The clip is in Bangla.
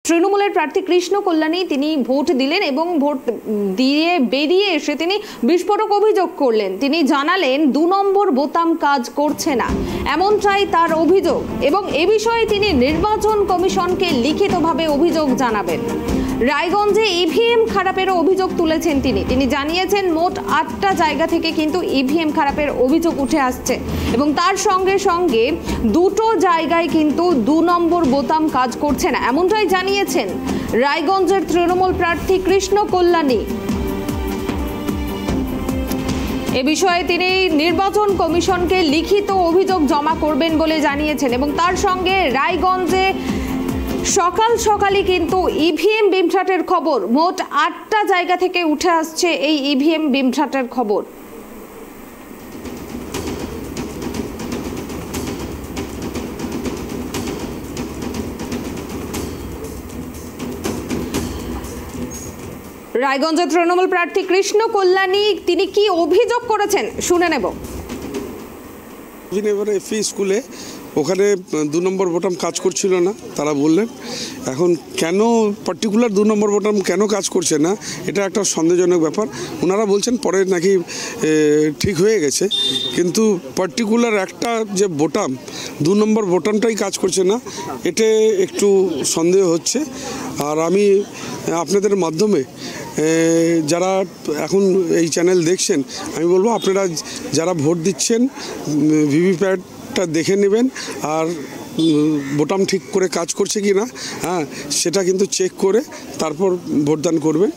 তৃণমূলের প্রার্থী কৃষ্ণ কল্যাণী তিনি ভোট দিলেন এবং ভোট দিয়ে বেরিয়ে এসে তিনি বিস্ফোরক অভিযোগ করলেন। তিনি জানালেন ২ নম্বর বোতাম কাজ করছে না, এমনটাই তার অভিযোগ এবং এ বিষয়ে তিনি নির্বাচন কমিশনকে লিখিতভাবে অভিযোগ জানাবেন। রায়গঞ্জে ইভিএম খারাপেরও অভিযোগ তুলেছেন তিনি জানিয়েছেন মোট ৮টা জায়গা থেকে কিন্তু ইভিএম খারাপের অভিযোগ উঠে আসছে এবং তার সঙ্গে সঙ্গে 2টো জায়গায় কিন্তু ২ নম্বর বোতাম কাজ করছে না, এমনটাই জানিয়েছেন রায়গঞ্জের তৃণমূল প্রার্থী কৃষ্ণ কল্যাণী। এ বিষয়ে তিনি নির্বাচন কমিশনকে লিখিত অভিযোগ জমা করবেন বলে জানিয়েছেন এবং তার সঙ্গে রায়গঞ্জে সকালই কিন্তু ইভিএম বিভ্রাটের খবর, মোট ৮টা জায়গা থেকে উঠে আসছে এই ইভিএম বিভ্রাটের খবর। রায়গঞ্জের তৃণমূল প্রার্থী কৃষ্ণ কল্যাণী তিনি কি অভিযোগ করেছেন শুনে নেব। এফি স্কুলে ওখানে ২ নম্বর বোতাম কাজ করছিল না, তারা বললেন। এখন কেন পার্টিকুলার ২ নম্বর বোতাম কেন কাজ করছে না এটা একটা সন্দেহজনক ব্যাপার। ওনারা বলছেন পরে নাকি ঠিক হয়ে গেছে, কিন্তু পার্টিকুলার একটা যে বোতাম ২ নম্বর বোতামটাই কাজ করছে না, এটা একটু সন্দেহ হচ্ছে। আর আমি আপনাদের মাধ্যমে যারা এখন এই চ্যানেল দেখছেন আমি বলবো আপনারা যারা ভোট দিচ্ছেন ভিভিপ্যাটটা দেখে নেবেন আর বোতাম ঠিক করে কাজ করছে কি না সেটা কিন্তু চেক করে তারপর ভোটদান করবেন।